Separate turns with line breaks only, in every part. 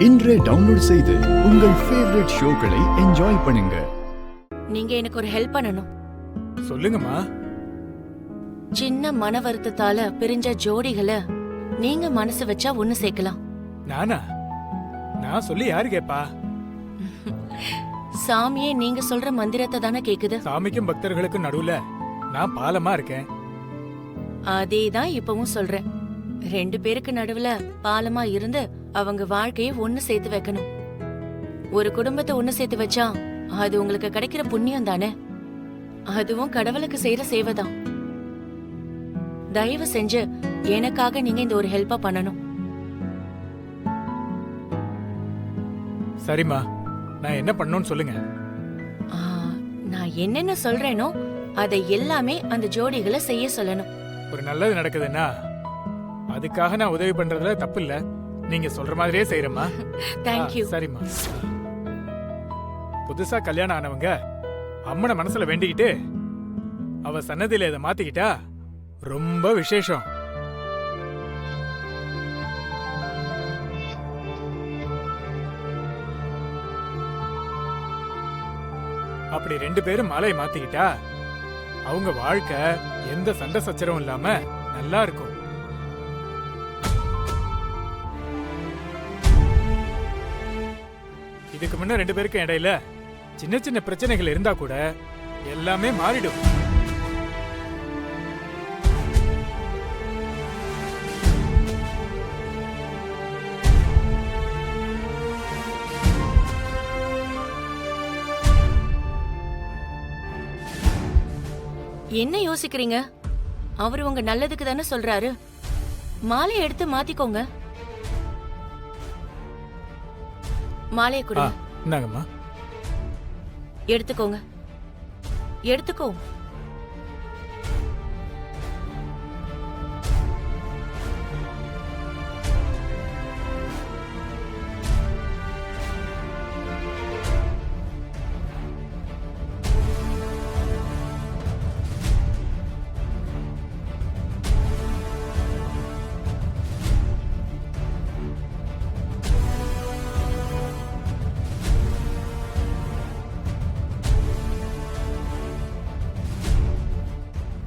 இன்றே டவுன்லோட் செய்து உங்கள் ஃபேவரட் ஷோக்களை என்ஜாய் பண்ணுங்க.
நீங்க எனக்கு ஒரு ஹெல்ப் பண்ணணும்.
சொல்லுங்கம்மா.
சின்ன மன வருத்தத்தால பிரிஞ்ச ஜோடிகளை நீங்க மனசு வச்சா ஒண்ணு சேர்க்கலாம்.
நானா? நான் சொல்லி யாரு கேப்பா?
சாமியே நீங்க சொல்ற மந்திரத்தை தானே கேக்குது.
சாமிக்கும் பக்தர்களுக்கும் நடுவுல நான் பாலமா இருக்கேன்.
அதேதான் இப்பவும் சொல்றேன். 2 பேருக்கு நடுவுல பாலமா இருந்து அவங்க வாழ்க்கைய ஒண்ணு சேர்த்து வைக்கணும். ஒரு குடும்பத்தை ஒண்ணு சேர்த்து வச்சா அது உங்களுக்கு கிடைக்கிற புண்ணியம் தானே. அதுவும் கடவுளுக்கு செய்யற சேவைதான். தயவு செஞ்சு எனக்காக நீங்க இந்த ஒரு ஹெல்ப்பா பண்ணணும்.
சரிம்மா, நான் என்ன பண்ணணும்னு சொல்லுங்க.
நான் என்னென்ன சொல்றேனோ அதை எல்லாமே அந்த ஜோடிகளை செய்ய சொல்லணும்.
ஒரு நல்லது நடக்குதுன்னா அதுக்காக நான் உதவி பண்றதுல தப்பு இல்ல. நீங்க சொல்ற மாதிரியே செய்யறேம்மா.
தேங்க்யூ.
சரிம்மா. புதுசா கல்யாணம் ஆனவங்க அம்மனை மனசுல வேண்டிக்கிட்டு அவ சன்னதியில இதை மாத்திக்கிட்டா ரொம்ப விசேஷம். அப்படி 2 பேரும் மாலையை மாத்திக்கிட்டா அவங்க வாழ்க்கை எந்த சண்டை சச்சரவும் இல்லாம நல்லா இருக்கும். இதுக்கு முன்ன 2 பேருக்கும் இடையில சின்ன சின்ன பிரச்சனைகள் இருந்தா கூட எல்லாமே மாறிடும்.
என்ன யோசிக்கிறீங்க? அவரு உங்க நல்லதுக்கு தானே சொல்றாரு. மாலையை எடுத்து மாத்திக்கோங்க. மாலையை கொடுங்க.
இந்தாங்கம்மா.
எடுத்துக்கோங்க. எடுத்துக்கோ.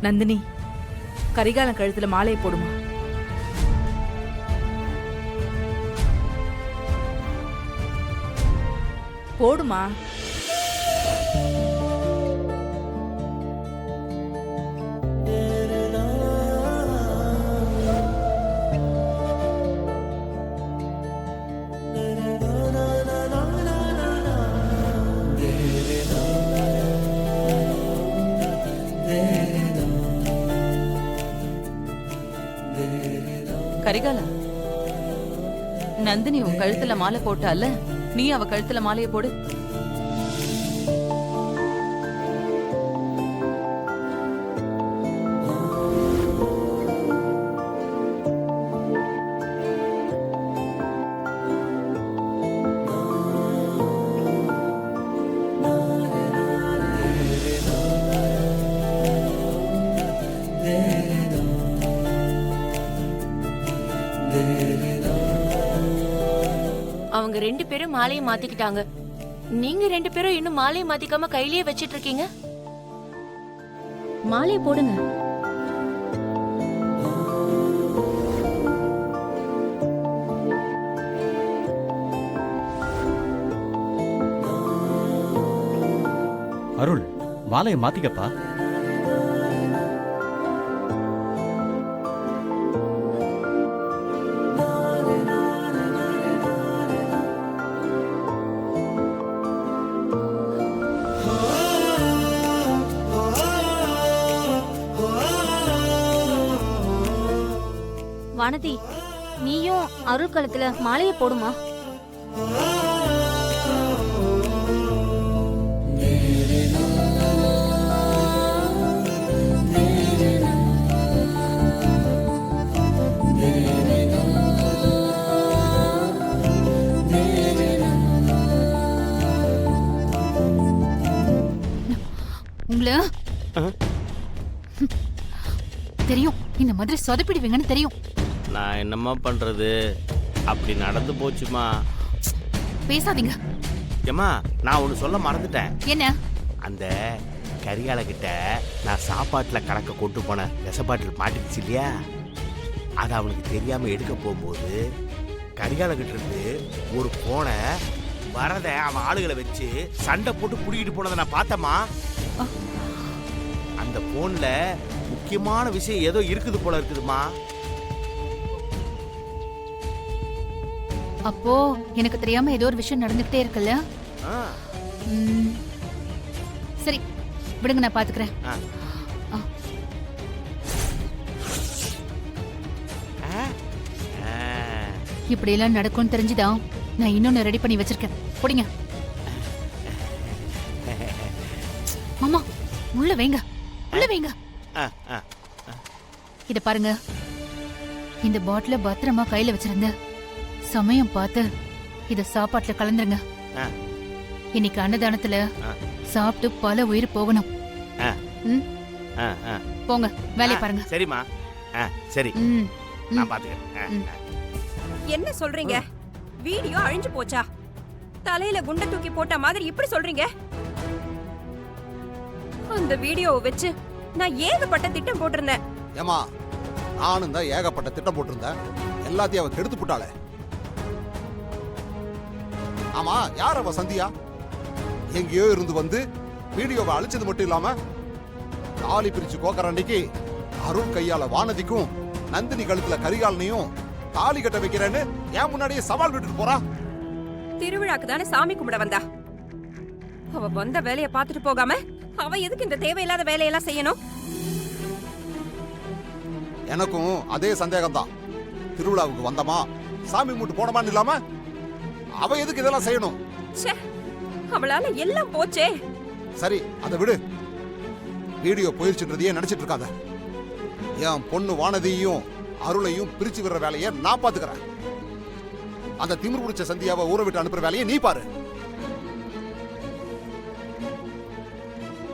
நந்தினி, கரிகாலன் கழுத்துல மாலையை போடுமா. போடுமா.
கரிகாலா, நந்தினி உன் கழுத்துல மாலை போட்டால, நீ அவ கழுத்துல மாலையை போடு.
அவங்க 2 பேரும் மாலையை மாத்திக்கிட்டாங்க. நீங்க 2 பேரும் இன்னும் மாலையை மாத்திக்காம கையிலேயே வச்சிட்டு இருக்கீங்க. மாலையை போடுங்க.
அருள், மாலையை மாத்திக்கப்பா.
வானதி, நீயும் அருள் கழுத்துல மாலையை போடுமா.
உங்களை தெரியும், இந்த மாதிரி சொதப்பிடுவீங்கன்னு தெரியும்.
நான் என்னம்மா பண்றது, அப்படி நடந்து போச்சுமா.
பேசாதீங்க.
ஏம்மா நான் ஒன்று சொல்ல மறந்துட்டேன்.
என்ன?
அந்த கரிகால கிட்ட நான் சாப்பாட்டில் கலக்க கொண்டு போன விஷப்பாட்டில் மாட்டிடுச்சு இல்லையா, அதை அவனுக்கு தெரியாம எடுக்க போகும்போது கரிகால கிட்ட இருந்து ஒரு போனை வரத அவன் ஆளுகளை வச்சு சண்டை போட்டு புடிக்கிட்டு போனதை நான் பார்த்தேம்மா. அந்த போன்ல முக்கியமான விஷயம் ஏதோ இருக்குது போல இருக்குதுமா.
அப்போ எனக்கு தெரியாம ஏதோ ஒரு விஷயம் நடந்துகிட்டே இருக்குல்ல.
ஆ,
ம், சரி விடுங்க, நான் பாத்துக்கிறேன்.
ஆ.
ஆ.
ஆ, ஆ.
இப்படி எல்லாம் நடக்கும்னு தெரிஞ்சுதான் நான் இன்னொன்னு ரெடி பண்ணி வச்சிருக்கேன். போடிங்க மாமா, உள்ள வைங்க, உள்ள வைங்க.
ஆ, ஆ.
இத பாருங்க, இந்த பாட்டில பத்திரமா கையில வச்சிருந்த சமயம் பார்த்து இத சாப்பாட்டுல கலந்துருங்க.
ஆ.
இன்னைக்கு அன்னதானத்துல
ஆ.
சாப்பிட்டு பல உயிர் போகணும்.
ஆ.
ம்,
ஆ, ஆ.
போங்க வேலையை பாருங்க.
சரிம்மா. ஆ, சரி
ம்,
நான் பாத்துக்கிறேன்.
என்ன சொல்றீங்க? வீடியோ அழிஞ்சு போச்சா? தலையில குண்ட தூக்கி போட்ட மாதிரி இப்படி சொல்றீங்க? அந்த வீடியோவை வச்சு நான் ஏகப்பட்ட திட்டம் போட்டிருந்தேன்.
ஏமா, நானும் தான் ஏகப்பட்ட திட்டம் போட்டிருந்தேன். எல்லாத்தையும் அவ கெடுத்து போட்டாளே. ஆமா, யார் அவ சந்தியா? எங்கேயோ இருந்து வந்து வீடியோவை அழிச்சது மட்டும் இல்லாம தாலி பிரிச்சு கோக்கற அன்னைக்கு அருண் கையால வானதிக்கும் நந்தினி கழுத்துல கரிகாலனையும் தாலி கட்ட வைக்கிறேன்னு என் முன்னாடியே சவால் விட்டுட்டு போறா.
திருவிழாக்கு தானே சாமி கும்பிட வந்தா. அவ வந்த வேலைய பார்த்துட்டு போகாம அவ எதுக்கு இந்த தேவையில்லாத வேலையெல்லாம் செய்யணும்?
எனக்கும் அதே சந்தேகம் தான். திருவிழாவுக்கு வந்தமா சாமி மூட்டு போனமான்னு இல்லாம அவ எதுக்கு இதெல்லாம் செய்யணும்?
ச்சே, அவளால எல்லாம் போச்சே.
சரி, அதை விடு. வீடியோ போயிருச்சுன்றதையே நினைச்சிட்டு இருக்காத. என் பொண்ணு வானதியையும் அருளையும் பிரிச்சு விடுற வேலையை நான் பாத்துக்கிறேன். அந்த திமிர் பிடிச்ச சந்தியாவை ஊற விட்டு அனுப்புற வேலையை நீ பாரு.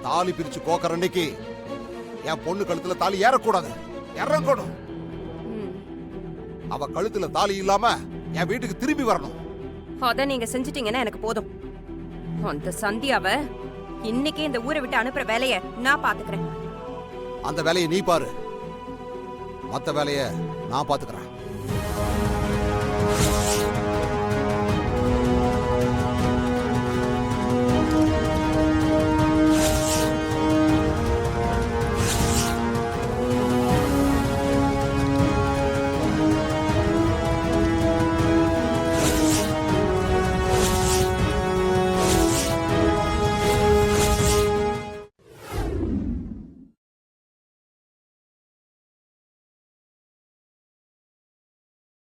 தாலி பிரிச்சு கோக்கற அன்னைக்கு என் பொண்ணு கழுத்துல தாலி ஏறக்கூடாது, இறங்கணும். அவ கழுத்துல தாலி இல்லாம என் வீட்டுக்கு திரும்பி வரணும்.
அத நீங்க செஞ்சிட்டீங்கன்னா எனக்கு போதும். அந்த சந்தியாவ இன்னைக்கே இந்த ஊரை விட்டு அனுப்புற வேலைய நான் பாத்துக்கிறேன்.
அந்த வேலையை நீ பாரு, மத்த வேலையை நான் பாத்துக்கிறேன்.